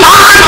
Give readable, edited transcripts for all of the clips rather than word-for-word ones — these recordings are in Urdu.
60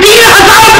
3000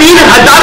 3000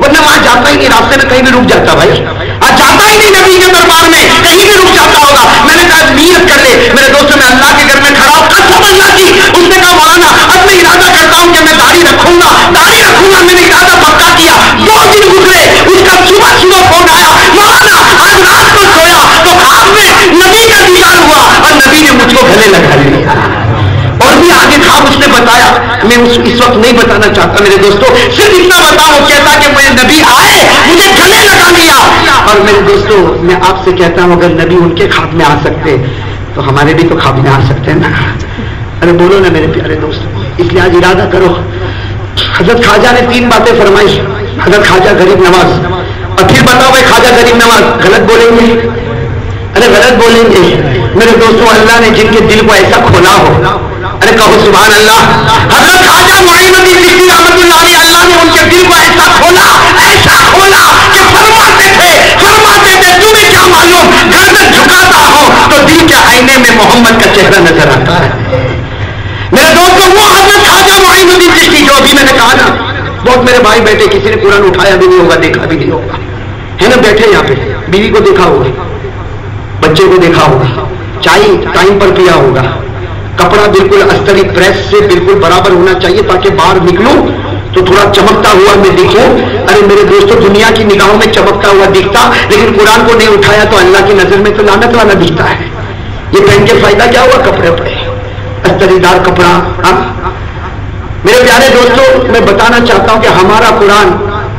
ورنہ وہاں جاتا ہی نہیں، راستے میں کہیں بھی رک جاتا بھائی، آج جاتا ہی نہیں نبی کے دربار میں، کہیں بھی رک جاتا ہوگا۔ میں نے کہا نیت کر لے میرے دوستوں، میں اللہ کے گھر میں کھڑا ہوں، قسم اللہ کی۔ اس نے کہا مولانا اب میں ارادہ کرتا ہوں کہ میں داڑھی رکھوں گا، داڑھی رکھوں گا، میں نے ارادہ پکا کیا۔ 2 دن گزرے، اس کا صبح فون آیا، مولانا آج رات کو سویا تو خواب میں نبی کا دیدار ہوا اور نبی نے مجھ کو گلے لگا لیا۔ اور بھی آگے خواب اس نے بتایا، میں اس وقت نہیں بتانا چاہتا میرے دوستوں، صرف اتنا بتاؤں کہتا کہ میں نبی آئے مجھے گلے لگا لیا۔ اور میرے دوستوں میں آپ سے کہتا ہوں اگر نبی ان کے خواب میں آ سکتے تو ہمارے بھی تو خواب میں آ سکتے ہیں نا۔ ارے بولو نا میرے پیارے دوستوں، اس لیے آج ارادہ کرو۔ حضرت خواجہ نے 3 باتیں فرمائی، حضرت خواجہ غریب نواز۔ اور پھر بتاؤ بھائی خواجہ غریب نواز غلط بولیں گے؟ ارے غلط بولیں گے میرے دوستوں، اللہ نے جن کے دل کو ایسا کھولا ہو، ارے کہو سبحان اللہ۔ حضرت خواجہ معین الدین چشتی رحمۃ اللہ علیہ، اللہ نے ان کے دل کو ایسا کھولا کہ فرماتے تھے تمہیں کیا معلوم، گردن جھکاتا ہو تو دل کے آئینے میں محمد کا چہرہ نظر آتا ہے۔ میرے دوستوں وہ حضرت خواجہ معین الدین چشتی جو ابھی میں نے کہا نا، بہت میرے بھائی بیٹھے، کسی نے قرآن اٹھایا بھی نہیں ہوگا، دیکھا بھی نہیں ہوگا، ہے نا، بیٹھے یہاں پہ، بیوی کو دیکھا ہوگا، بچے کو دیکھا ہوگا، چائے ٹائم پر پیا ہوگا، کپڑا بالکل استری پریس سے بالکل برابر ہونا چاہیے تاکہ باہر نکلوں تو تھوڑا چمکتا ہوا میں دکھوں۔ ارے میرے دوستوں دنیا کی نگاہوں میں چمکتا ہوا دکھتا، لیکن قرآن کو نہیں اٹھایا تو اللہ کی نظر میں تو لعنت والا دکھتا ہے۔ یہ پہن کے فائدہ کیا ہوا؟ کپڑے پڑے استری دار کپڑا۔ میرے پیارے دوستوں میں بتانا چاہتا ہوں کہ ہمارا قرآن،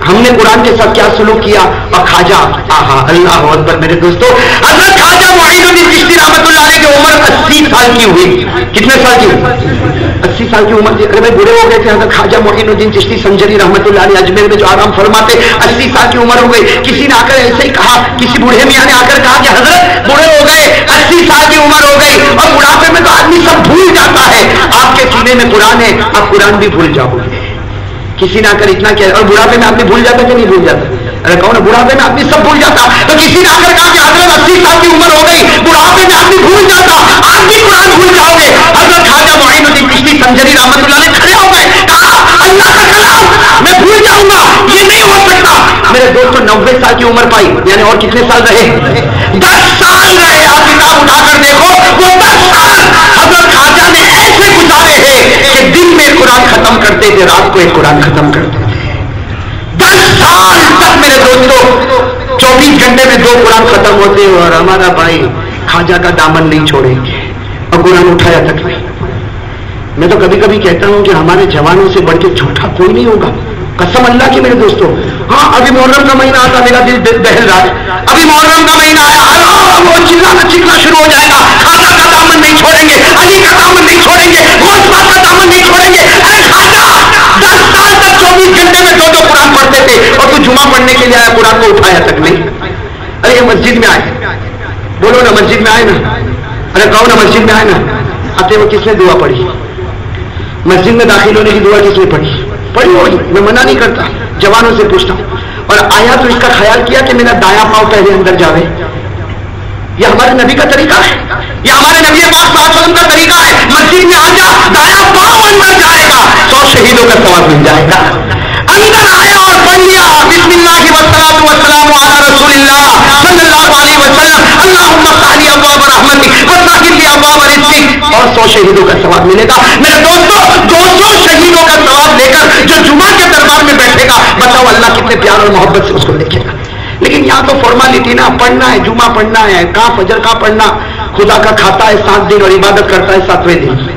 ہم نے قرآن کے ساتھ کیا سلوک کیا۔ اور خواجہ اللہ اکبر میرے دوستوں، حضرت خواجہ معین الدین چشتی رحمۃ اللہ علیہ کی عمر 80 سال کی ہوئی۔ کتنے سال کی؟ 80 سال کی عمر۔ ارے بھائی بوڑھے ہو گئے تھے حضرت خواجہ معین الدین چشتی سنجری رحمۃ اللہ علیہ اجمیر میں جو آرام فرماتے، 80 سال کی عمر ہو گئی۔ کسی نے آ کر ایسے ہی کہا، کسی بوڑھے میاں نے آ کر کہا کہ حضرت بوڑھے ہو گئے، 80 سال کی عمر ہو گئی، اور بڑھاپے میں تو آدمی سب بھول جاتا ہے۔ آپ کے سینے میں قرآن ہے، آپ قرآن بھی بھول جاؤ گے۔ کسی نے آ کر اتنا کیا، اور بڑھاپے میں آدمی بھول جاتا کہ نہیں بھول جاتا؟ ارے کون ہے بڑھاپے میں آدمی سب بھول جاتا، تو کسی نے آ کر کہا کہ حضرت 80 سال کی عمر ہو گئی، بڑھاپے میں آدمی بھول جاتا، آپ بھی قرآن بھول جاؤ گے۔ حضرت خواجہ معین الدین چشتی سنجری رحمۃ اللہ علیہ کھڑے ہو گئے، کہا اللہ کا کلام میں بھول جاؤں گا، یہ نہیں ہو سکتا۔ میرے دوستوں 90 سال کی عمر پائی، یعنی اور کتنے سال رہے؟ 10 سال رہے۔ آپ کتاب اٹھا کر دیکھو، وہ 10 سال حضرت خواجہ نے ایسے گزارے ہیں کہ دن میں قرآن ختم کرتے تھے، رات کو ایک قرآن ختم کرتے تھے۔ 10 سال تک میرے دوستوں 24 گھنٹے میں 2 قرآن ختم ہوتے، اور ہمارا بھائی خواجہ کا دامن نہیں چھوڑیں گے اور قرآن اٹھایا تک نہیں۔ میں تو کبھی کبھی کہتا ہوں کہ ہمارے جوانوں سے بڑھ کے جھوٹا کوئی نہیں ہوگا، قسم اللہ کی میرے دوستوں۔ ہاں ابھی محرم کا مہینہ آتا، میرا دل دہل رہا ہے، ابھی محرم کا مہینہ آیا، وہ چلانا چکنا شروع ہو جائے گا، خواجہ کا دامن نہیں چھوڑیں گے، علی کا دامن نہیں چھوڑیں گے، غوث پاک کا دامن نہیں چھوڑیں گے۔ ارے خواجہ 10 سال تک 24 گھنٹے میں 2 قرآن پڑھتے تھے، اور تو جمعہ پڑھنے کے لیے آیا، قرآن کو اٹھایا تک نہیں۔ ارے یہ مسجد میں آئے، بولو نا مسجد میں آئے نا، ارے کہو نا مسجد میں آئے نا، آتے وہ کس نے دعا پڑھی؟ مسجد میں داخل ہونے کی دعا کس نے پڑھی؟ پڑھی ہوگی، میں منع نہیں کرتا، جوانوں سے پوچھتا ہوں۔ اور آیا تو اس کا خیال کیا کہ میرا دایاں پاؤں پہلے اندر جاوے؟ یہ ہمارے نبی کا طریقہ ہے، یہ ہمارے نبی پاک صلی اللہ علیہ وسلم کا طریقہ ہے۔ مسجد میں آ جا، دایاں پاؤں اندر جائے گا، 100 شہیدوں کا ثواب مل جائے گا۔ اندر آیا اور پڑھ لیا بسم اللہ والصلاۃ والسلام علی رسول اللہ صلی اللہ علیہ وسلم، اللہم افتح لی ابواب رحمتک وسہل لی ابواب رزقک، اور 100 شہیدوں کا ثواب ملے گا۔ میرے دوستوں 200 شہیدوں کا ثواب لے کر جو جمعہ کے دربار میں بیٹھے گا، بتاؤ اللہ کتنے پیار اور محبت سے اس کو دیکھے گا۔ لیکن یہاں تو فارمالٹی نا، پڑھنا ہے، جمعہ پڑھنا ہے، کہاں فجر کا پڑھنا، خدا کا کھاتا ہے 7 دن اور عبادت کرتا ہے 7ویں دن۔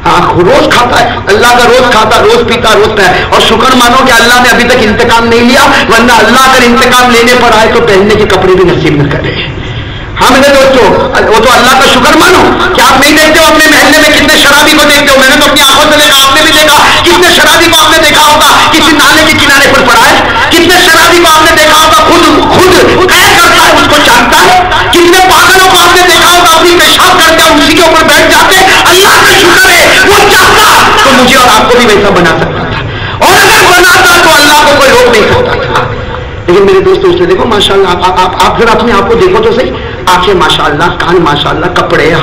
ہاں روز کھاتا ہے، اللہ کا روز کھاتا، روز پیتا، روز پہ، اور شکر مانو کہ اللہ نے ابھی تک انتقام نہیں لیا، ورنہ اللہ اگر انتقام لینے پر آئے تو پہننے کے کپڑے بھی نصیب نہ کرے۔ ہاں میرے دوستوں وہ تو اللہ کا شکر مانو کہ آپ نہیں دیکھتے ہو اپنے محلے میں کتنے شرابی کو دیکھتے ہو، میں نے تو اپنی آنکھوں سے دیکھا، آپ نے بھی دیکھا، کتنے شرابی کو آپ نے دیکھا ہوگا کسی نالے کے کنارے پر پڑا ہے، کتنے شرابی کو آپ نے دیکھا ہوگا خود طے کرتا ہے، اس کو جانتا ہے، کتنے پاگلوں کو آپ نے دیکھا ہوگا اپنی پیشاب کرتے ہیں اسی کے اوپر بیٹھ جاتے۔ اللہ کا شکر ہے وہ چاہتا تو مجھے اور آپ کو بھی ویسا بنا سکتا تھا، اور اگر بناتا تو اللہ کو کوئی روک نہیں سکتا تھا۔ لیکن میرے دوستوں اس نے دیکھو ماشاءاللہ، آپ ذرا اپنے آپ کو دیکھو تو صحیح، آنکھیں ماشاءاللہ، کان ماشاءاللہ، کپڑے